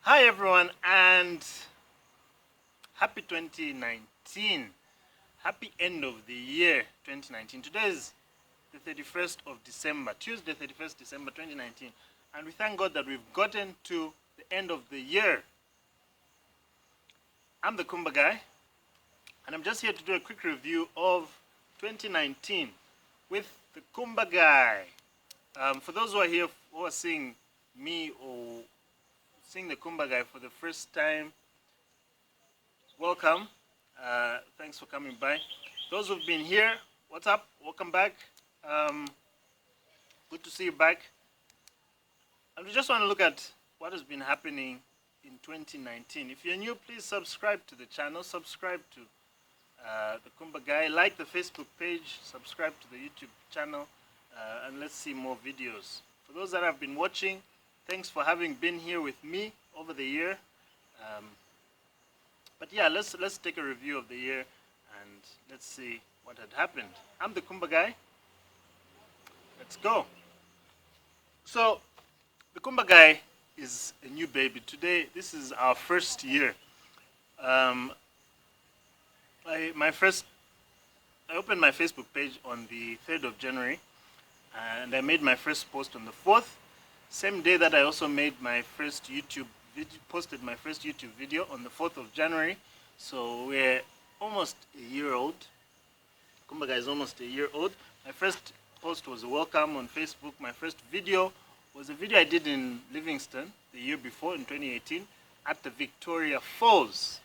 Hi everyone, and happy 2019. Happy end of the year 2019. Today is the 31st of December, Tuesday 31st December 2019. And we thank God that we've gotten to the end of the year. I'm the Khumba guy, and I'm just here to do a quick review of 2019 with the Khumba guy. For those who are here who are seeing me or seeing the Khumba guy for the first time, welcome. Thanks for coming by. Those who've been here, what's up? Welcome back. Good to see you back. And we just want to look at what has been happening in 2019. If you're new, please subscribe to the channel, subscribe to the Khumba guy, like the Facebook page, subscribe to the YouTube channel, and let's see more videos. For those that have been watching, thanks for having been here with me over the year. But yeah, let's take a review of the year and let's see what had happened. I'm the Khumba guy. Let's go. So the Khumba guy is a new baby. Today, this is our first year. I opened my Facebook page on the 3rd of January, and I made my first post on the 4th. Same day that I also made my first posted my first YouTube video on the 4th of January. So we're almost a year old. Khumba guy is almost a year old. My first post was a welcome on Facebook. My first video was a video I did in Livingston the year before, in 2018, at the Victoria Falls.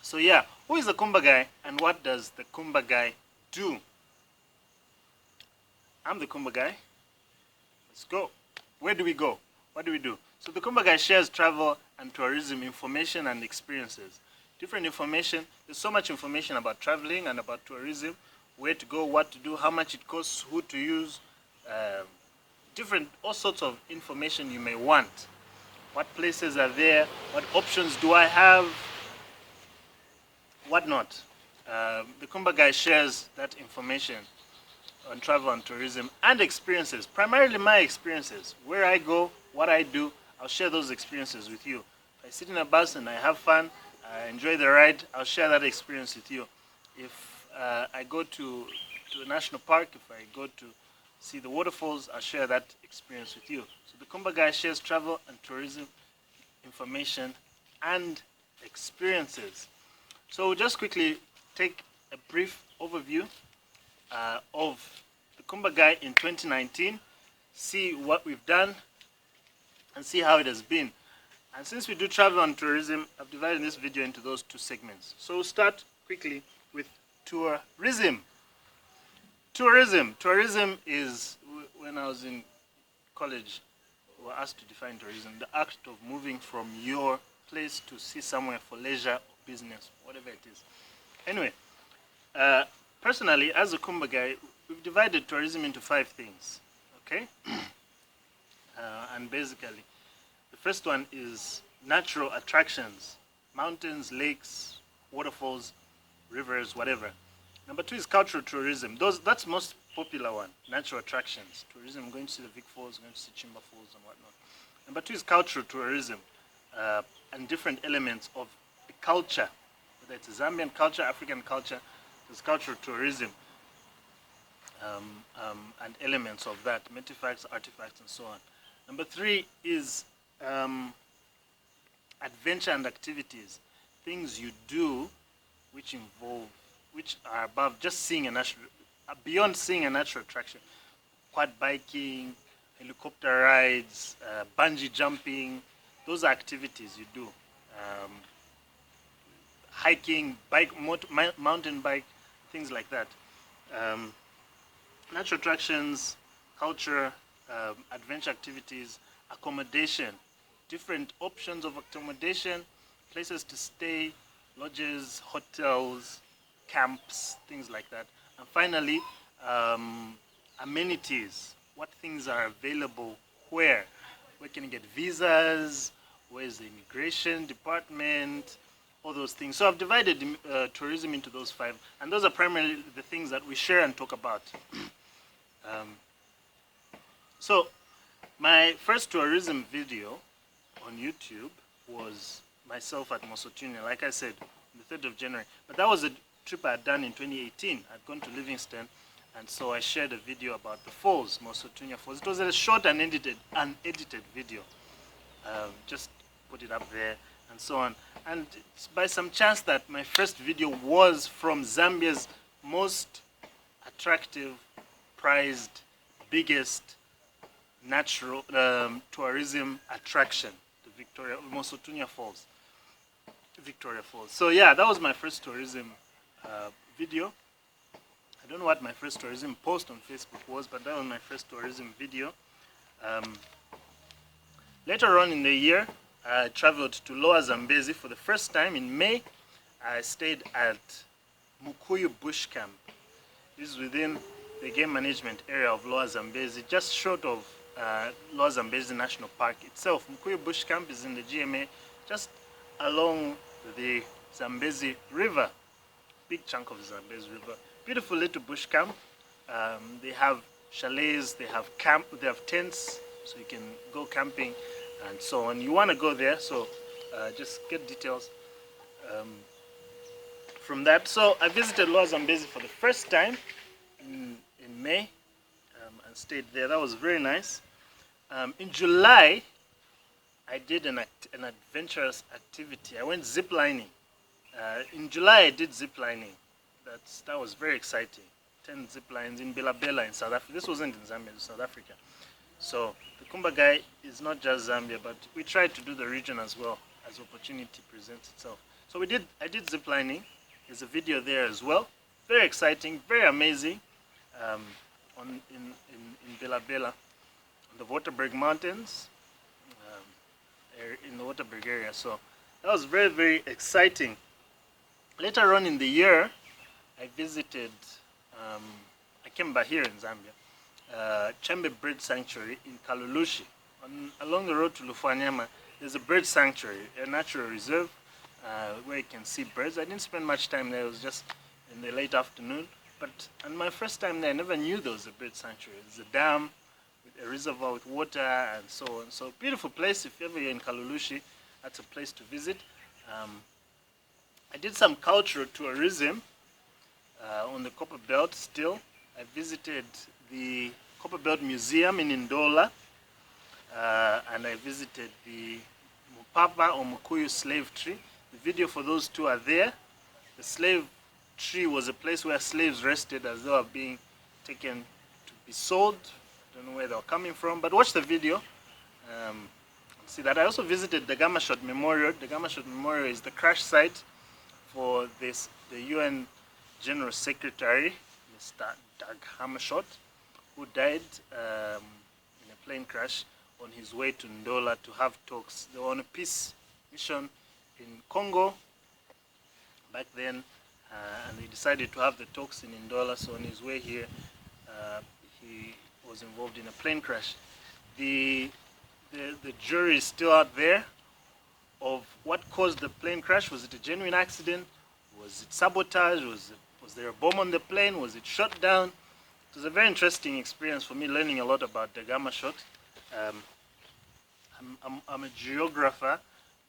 So yeah, who is the Khumba guy and what does the Khumba guy do? I'm the Khumba guy. Let's go. Where do we go? What do we do? So the Khumba guy shares travel and tourism information and experiences. Different information. There's so much information about traveling and about tourism. Where to go, what to do, how much it costs, who to use. All sorts of information you may want. What places are there? What options do I have? What not? The Khumba guy shares that information on travel and tourism and experiences, primarily my experiences, where I go, what I do. I'll share those experiences with you. If I sit in a bus and I have fun, I enjoy the ride, I'll share that experience with you. If I go to a national park, if I go to see the waterfalls, I'll share that experience with you. So the Khumba guy shares travel and tourism information and experiences. So we'll just quickly take a brief overview of the Khumba guy in 2019, see what we've done, and see how it has been. And since we do travel and tourism, I've divided this video into those two segments. So we'll start quickly with tourism. Tourism is, when I was in college, we were asked to define tourism, the act of moving from your place to see somewhere for leisure or business, whatever it is. Anyway, personally, as a Khumba guy, we've divided tourism into 5 things, okay? And basically, the first one is natural attractions, mountains, lakes, waterfalls, rivers, whatever. Number 2 is cultural tourism. That's the most popular one, natural attractions. Tourism, going to see the Vic Falls, going to see Khumba Falls and whatnot. Number 2 is cultural tourism and different elements of the culture, whether it's Zambian culture, African culture. There's cultural tourism and elements of that, artifacts, and so on. Number 3 is adventure and activities, things you do which are above just seeing beyond seeing a natural attraction. Quad biking, helicopter rides, bungee jumping, those are activities you do. Hiking, mountain bike, things like that. Natural attractions, culture, adventure activities, accommodation, different options of accommodation, places to stay, lodges, hotels, camps, things like that. And finally, amenities, what things are available where can you get visas, where's the immigration department, all those things. So I've divided tourism into those 5, and those are primarily the things that we share and talk about. So my first tourism video on YouTube was myself at Mosotunya, like I said, on the 3rd of January. But that was a trip I had done in 2018. I'd gone to Livingston, and so I shared a video about the falls, Mosotunya Falls. It was a short and unedited video. Just put it up there and so on. And it's by some chance that my first video was from Zambia's most attractive, prized, biggest natural tourism attraction, the Mosotunya Falls, Victoria Falls. So yeah, that was my first tourism video. I don't know what my first tourism post on Facebook was, but that was my first tourism video. Later on in the year, I traveled to Lower Zambezi for the first time in May. I stayed at Mukuyu Bush Camp. This is within the game management area of Lower Zambezi, just short of Lower Zambezi National Park itself. Mukuyu Bush Camp is in the GMA, just along the Zambezi River, big chunk of the Zambezi River. Beautiful little bush camp. They have chalets, they have tents, so you can go camping and so on. You want to go there, so just get details from that. So I visited Lower Zambezi for the first time in May and stayed there. That was very nice. In July, I did an adventurous activity. I went ziplining. In July, I did ziplining. That was very exciting. 10 zip lines in Bela in South Africa. This wasn't in Zambia, it was South Africa. So the Khumba guy is not just Zambia, but we tried to do the region as well as opportunity presents itself. So I did zip lining. There's a video there as well. Very exciting, very amazing. In Bela, on the Waterberg Mountains, in the Waterberg area. So that was very, very exciting. Later on in the year, I visited, I came back here in Zambia, Chembe Bird Sanctuary in Kalulushi. Along the road to Lufwanyama, there's a bird sanctuary, a natural reserve, where you can see birds. I didn't spend much time there, it was just in the late afternoon. But on my first time there, I never knew there was a bird sanctuary. There's a dam, with a reservoir with water and so on. So beautiful place. If ever you're in Kalulushi, that's a place to visit. I did some cultural tourism on the Copper Belt still. I visited the Copper Belt Museum in Ndola, and I visited the Mupapa or Mukuyu slave tree. The video for those two are there. The slave tree was a place where slaves rested as they were being taken to be sold. I don't know where they were coming from, but watch the video. See that. I also visited the Gamashot Memorial. The Gamashot Memorial is the crash site for the UN General Secretary, Mr. Dag Hammarskjöld, who died in a plane crash on his way to Ndola to have talks. They were on a peace mission in Congo back then, and they decided to have the talks in Ndola. So on his way here, he was involved in a plane crash. The jury is still out there of what caused the plane crash. Was it a genuine accident? Was it sabotage? Was there a bomb on the plane? Was it shot down? It was a very interesting experience for me, learning a lot about the Gamashot. I'm a geographer,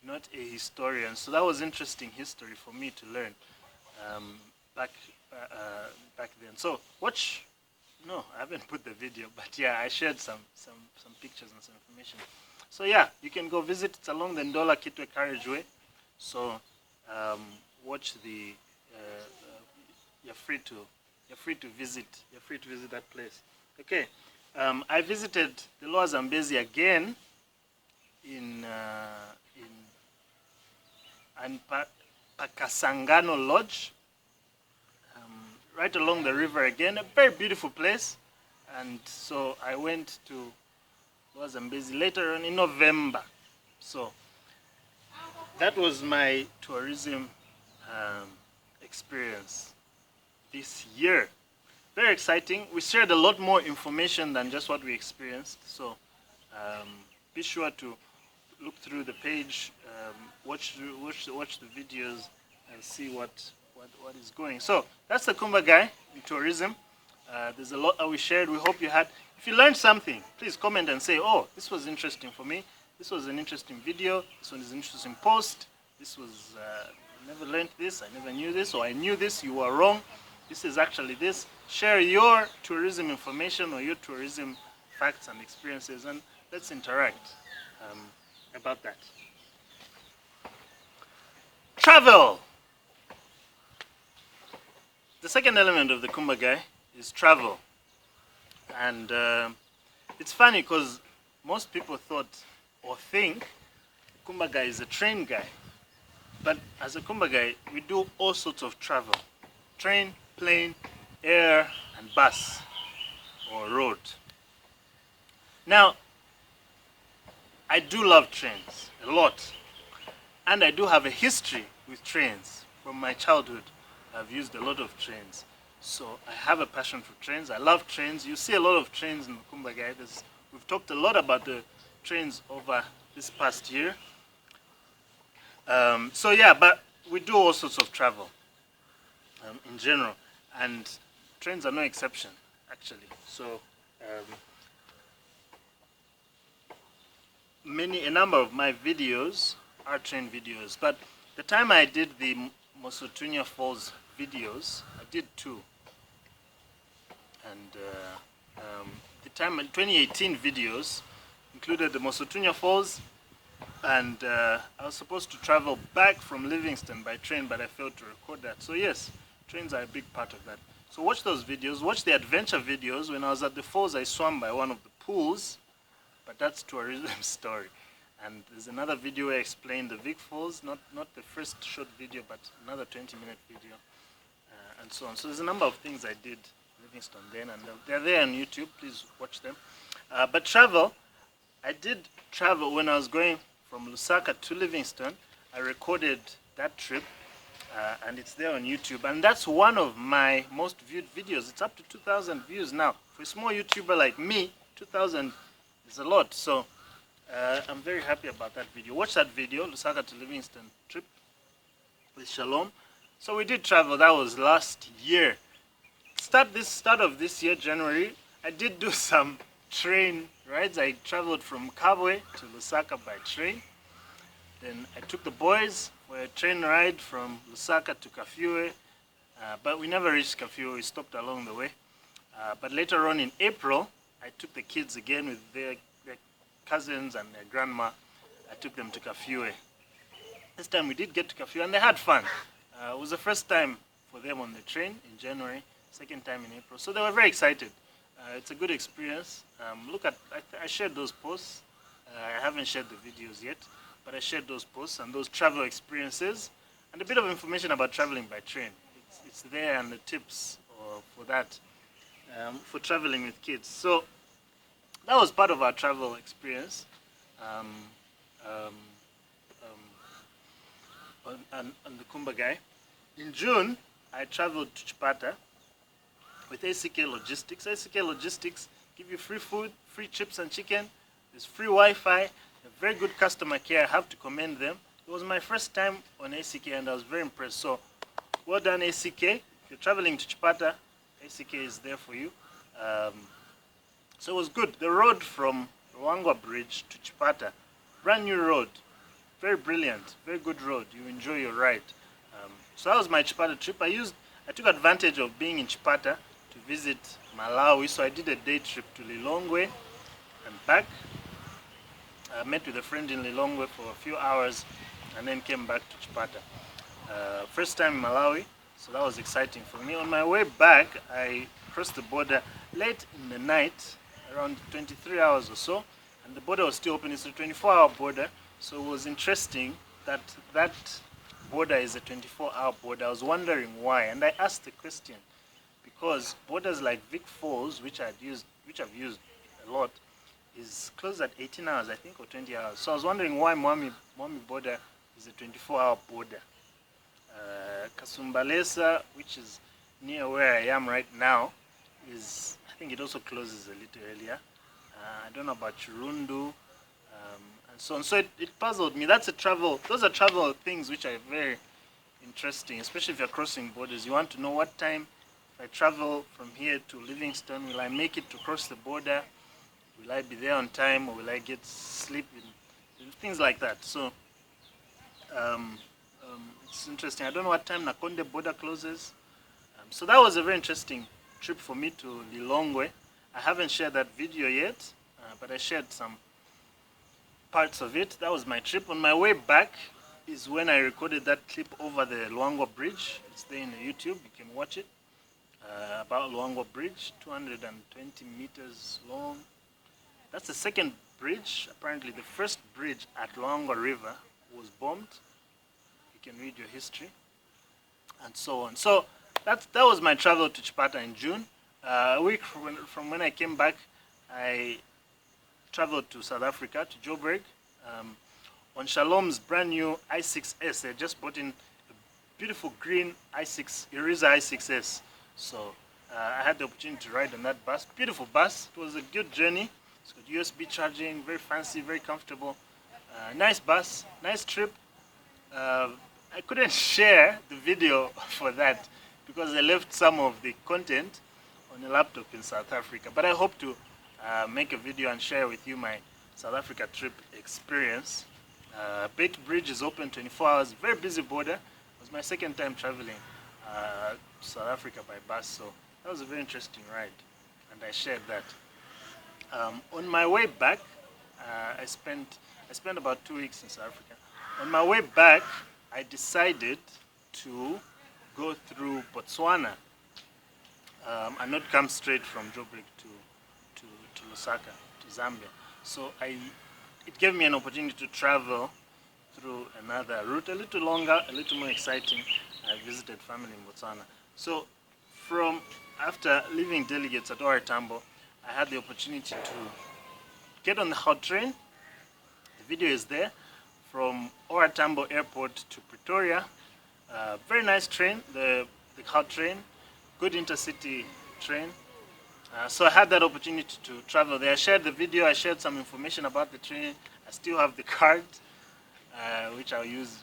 not a historian, so that was interesting history for me to learn back then. So watch. No, I haven't put the video, but yeah, I shared some pictures and some information. So yeah, you can go visit. It's along the Ndola Kitwe carriageway. So watch the. You're free to visit. You're free to visit that place. Okay, I visited the Lower Zambezi again in Pakasangano Lodge. Right along the river again, a very beautiful place. And so I went to Lower Zambezi later on in November. So that was my tourism experience this year. Very exciting. We shared a lot more information than just what we experienced. So be sure to look through the page, watch the videos, and see what is going. So that's the Khumba guy in tourism. There's a lot that we shared. We hope you had. If you learned something, please comment and say, oh, this was interesting for me. this was an interesting video, this one is an interesting post, this was, I never learned this, I never knew this, or I knew this, you were wrong, this is actually this. Share your tourism information or your tourism facts and experiences, and let's interact about that. Travel! The second element of the Khumba guy is travel. And it's funny because most people thought or think Khumba guy is a train guy. But as a Khumba guy, we do all sorts of travel. Train, plane, air, and bus or road. Now, I do love trains a lot. And I do have a history with trains. From my childhood, I've used a lot of trains. So I have a passion for trains. I love trains. You see a lot of trains in Khumba guy. We've talked a lot about the trains over this past year. So yeah, but we do all sorts of travel in general. And trains are no exception, actually. So a number of my videos are train videos, but the time I did the Mosotunya Falls videos, I did 2, and the time in 2018 videos included the Mosotunya Falls, and I was supposed to travel back from Livingston by train, but I failed to record that. So yes, trains are a big part of that. So watch those videos, watch the adventure videos. When I was at the falls, I swam by one of the pools, but that's tourism story. And there's another video where I explained the Vic Falls, not the first short video, but another 20-minute video, and so on. So there's a number of things I did in Livingston then, and they're there on YouTube. Please watch them. But travel, I did travel when I was going from Lusaka to Livingston. I recorded that trip, and it's there on YouTube. And that's one of my most viewed videos. It's up to 2,000 views now. For a small YouTuber like me, 2,000 is a lot. So I'm very happy about that video. Watch that video, Lusaka to Livingston trip with Shalom. So we did travel. That was last year. Start of this year, January, I did do some train rides. I traveled from Kabwe to Lusaka by train. Then I took the boys for a train ride from Lusaka to Kafue, but we never reached Kafue. We stopped along the way. But later on in April, I took the kids again with their cousins and their grandma. I took them to Kafue. This time we did get to Kafue and they had fun. It was the first time for them on the train in January, second time in April. So they were very excited. It's a good experience. Look at, I shared those posts. I haven't shared the videos yet, but I shared those posts and those travel experiences and a bit of information about traveling by train. It's there, and the tips for that, for traveling with kids. So that was part of our travel experience on the Khumba guy. In June, I traveled to Chipata with ACK Logistics. ACK Logistics give you free food, free chips and chicken. There's free Wi-Fi, very good customer care. I have to commend them. It was my first time on ACK and I was very impressed. So well done, ACK. If you're traveling to Chipata, ACK is there for you. So it was good. The road from Ruangwa Bridge to Chipata, brand new road, very brilliant, very good road. You enjoy your ride. So that was my Chipata trip. I took advantage of being in Chipata to visit Malawi. So I did a day trip to Lilongwe and back. I met with a friend in Lilongwe for a few hours and then came back to Chipata. First time in Malawi, so that was exciting for me. On my way back, I crossed the border late in the night, around 23 hours or so, and the border was still open. It's a 24-hour border, so it was interesting that that border is a 24-hour border. I was wondering why, and I asked the question because borders like Vic Falls, which I've used a lot, is closed at 18 hours, I think, or 20 hours. So I was wondering why Mwami border is a 24-hour border. Kasumbalesa, which is near where I am right now, I think it also closes a little earlier. I don't know about Chirundu, and so on. So it puzzled me. Those are travel things which are very interesting, especially if you're crossing borders. You want to know what time, if I travel from here to Livingston, will I make it to cross the border? Will I be there on time, or will I get sleep in things like that. So it's interesting. I don't know what time Nakonde border closes. So that was a very interesting trip for me to Lilongwe. I haven't shared that video yet, but I shared some parts of it. That was my trip. On my way back is when I recorded that clip over the Luangwa Bridge. It's there in the YouTube. You can watch it. About Luangwa Bridge, 220 meters long. That's the second bridge. Apparently the first bridge at Luangwa River was bombed. You can read your history and so on. So that was my travel to Chipata in June. A week from when I came back, I traveled to South Africa, to Joburg, on Shalom's brand new i6S. They just bought in a beautiful green i6, Iriza i6S. So I had the opportunity to ride on that bus. Beautiful bus. It was a good journey. It's got USB charging, very fancy, very comfortable. Nice bus, nice trip. I couldn't share the video for that because I left some of the content on a laptop in South Africa. But I hope to make a video and share with you my South Africa trip experience. Beit Bridge is open 24 hours, very busy border. It was my second time traveling to South Africa by bus, so that was a very interesting ride, and I shared that. On my way back, I spent about 2 weeks in South Africa. On my way back, I decided to go through Botswana and not come straight from Joburg to Lusaka, to Zambia. So it gave me an opportunity to travel through another route, a little longer, a little more exciting. I visited family in Botswana. So after leaving delegates at OR Tambo, I had the opportunity to get on the hot train. The video is there from OR Tambo Airport to Pretoria. Very nice train, the hot train, good intercity train. So I had that opportunity to travel there. I shared the video, I shared some information about the train. I still have the card, which I'll use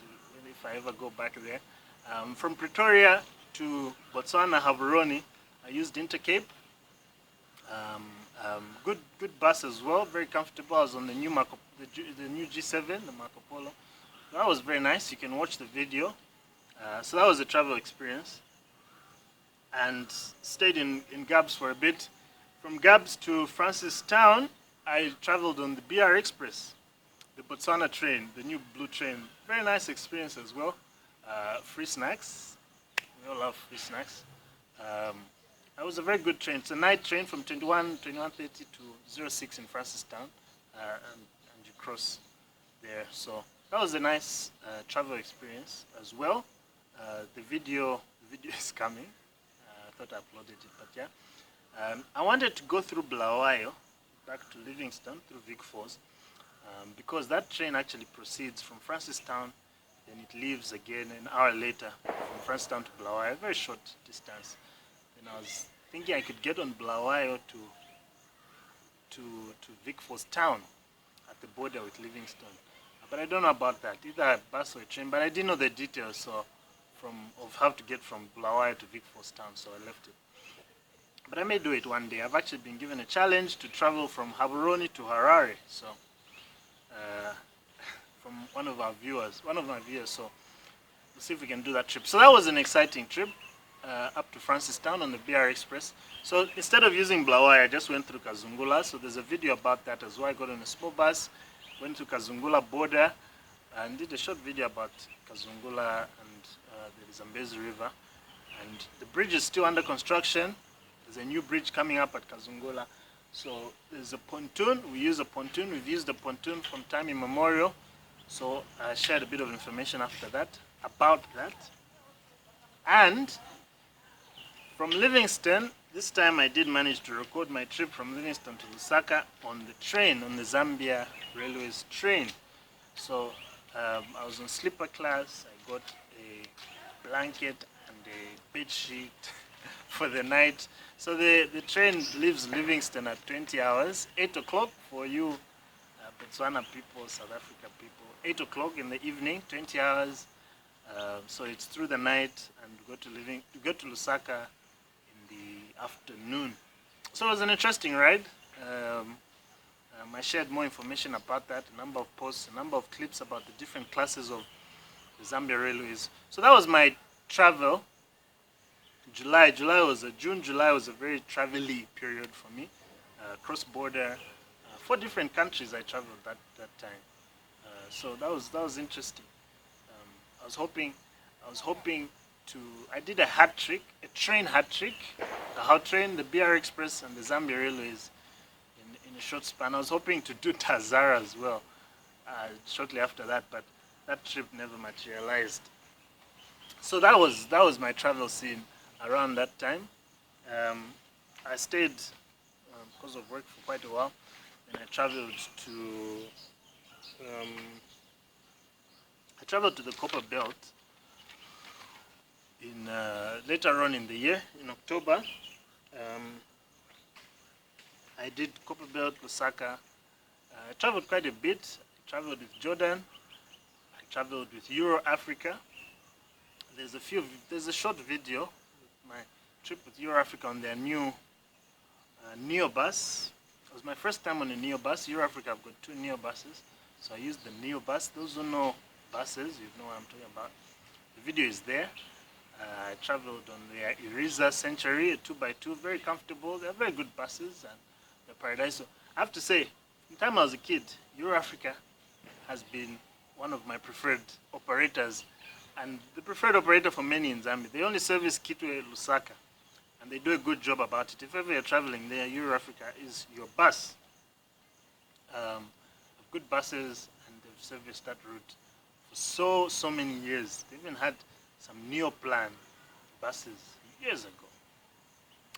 if I ever go back there. From Pretoria to Botswana, Gaborone, I used Intercape. Good bus as well, very comfortable. I was on the new the new G7, the Marco Polo. That was very nice. You can watch the video. So that was a travel experience. And stayed in Gabs for a bit. From Gabs to Francistown, I traveled on the BR Express, the Botswana train, the new blue train. Very nice experience as well. Free snacks. We all love free snacks. It was a very good train. It's a night train from 21:30 to 06 in Francistown, and you cross there. So that was a nice travel experience as well. The video is coming. I thought I uploaded it, but yeah. I wanted to go through Bulawayo, back to Livingstone, through Vic Falls, because that train actually proceeds from Francistown, then it leaves again an hour later from Francistown to Bulawayo, a very short distance. Then I was thinking I could get on Bulawayo to Vic Falls town at the border with Livingstone. But I don't know about that, either a bus or a train, but I didn't know the details of how to get from Bulawayo to Vic Falls town, so I left it. But I may do it one day. I've actually been given a challenge to travel from Gaborone to Harare, so from one of my viewers, so we'll see if we can do that trip. So that was an exciting trip up to Francistown on the BR Express. So instead of using Bulawayo, I just went through Kazungula, so there's a video about that as well. I got on a small bus, went to Kazungula border, and did a short video about Kazungula and the Zambezi River. And the bridge is still under construction. There's a new bridge coming up at Kazungula. So there's a pontoon. We use a pontoon. We've used a pontoon from time immemorial. So I shared a bit of information after that about that. And from Livingstone, this time I did manage to record my trip from Livingstone to Lusaka on the train, on the Zambia Railways train. So I was on sleeper class. I got a blanket and a bed sheet for the night. So the train leaves Livingstone at 20 hours, 8 o'clock for you Botswana people, South Africa people, 8 o'clock in the evening, 20 hours. So it's through the night, and go to Lusaka in the afternoon. So it was an interesting ride. I shared more information about that, a number of posts, a number of clips about the different classes of the Zambia Railways. So that was my travel. July June, July was a very travel-y period for me. Cross-border, 4 different countries I traveled that time. So that was interesting. I was hoping to. I did a hat trick, a train hat trick, the How Train, the BR Express, and the Zambia Railways in a short span. I was hoping to do Tazara as well shortly after that, but that trip never materialized. So that was my travel scene around that time. I stayed because of work for quite a while, and I traveled to the Copper Belt in later on in the year, in October. I did Copper Belt, Lusaka. I traveled quite a bit. I traveled with Jordan. I traveled with Euro Africa. There's a short video of my trip with Euro Africa on their new Neo bus. It was my first time on a Neo bus. Euro Africa, I've got 2 Neo buses, so I used the Neo bus. Those who know buses, you know what I'm talking about. The video is there. I traveled on the Iriza Century, a 2x2, very comfortable. They're very good buses, and they're paradise. So I have to say, from the time I was a kid, Euro Africa has been one of my preferred operators, and the preferred operator for many in Zambia. They only service Kitwe, Lusaka, and they do a good job about it. If ever you're traveling there, Euro Africa is your bus. Good buses, and they've serviced that route for so many years. They even had some Neoplan buses years ago.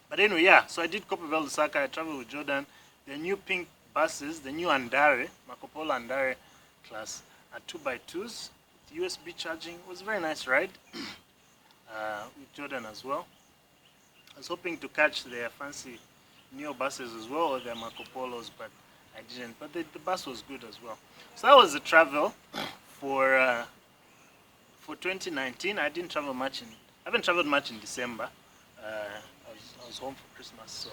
But anyway, yeah, so I did Copperbelt, Lusaka. I traveled with Jordan. The new pink buses, the new Andare, Marco Polo Andare class, are 2x2s. USB charging. It was a very nice ride with Jordan as well. I was hoping to catch their fancy Neo buses as well, or their Marco Polos, but I didn't. But the bus was good as well. So that was the travel for 2019. I didn't travel much I haven't traveled much in December. I was home for Christmas, so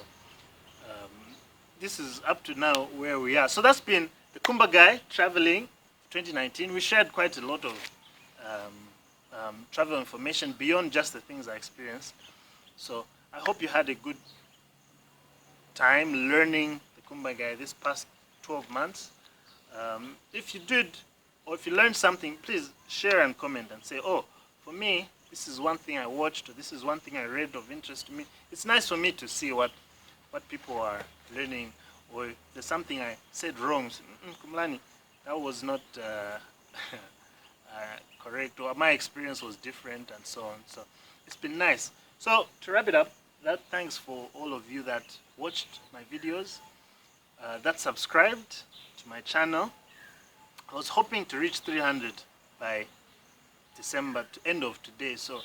this is up to now where we are. So that's been the Khumba guy traveling 2019. We shared quite a lot of travel information beyond just the things I experienced. So I hope you had a good time learning the Khumba guy this past 12 months. If you did, or if you learned something, please share and comment and say, oh, for me, this is one thing I watched, or this is one thing I read of interest to me. It's nice for me to see what people are learning, or if there's something I said wrong. Kumlani, that was not correct, or my experience was different, and so on. So it's been nice. So to wrap it up, thanks for all of you that watched my videos, that subscribed to my channel. I was hoping to reach 300 by December, to end of today. So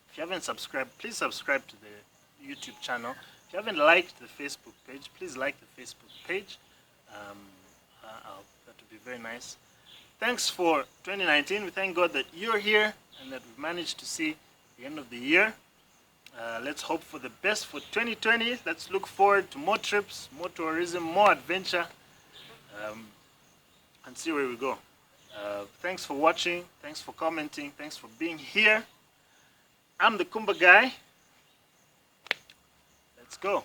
if you haven't subscribed, please subscribe to the YouTube channel. If you haven't liked the Facebook page, please like the Facebook page. That would be very nice. Thanks for 2019. We thank God that you're here and that we've managed to see the end of the year. Let's hope for the best for 2020. Let's look forward to more trips, more tourism, more adventure, and see where we go. Thanks for watching. Thanks for commenting. Thanks for being here. I'm the Khumba guy. Let's go.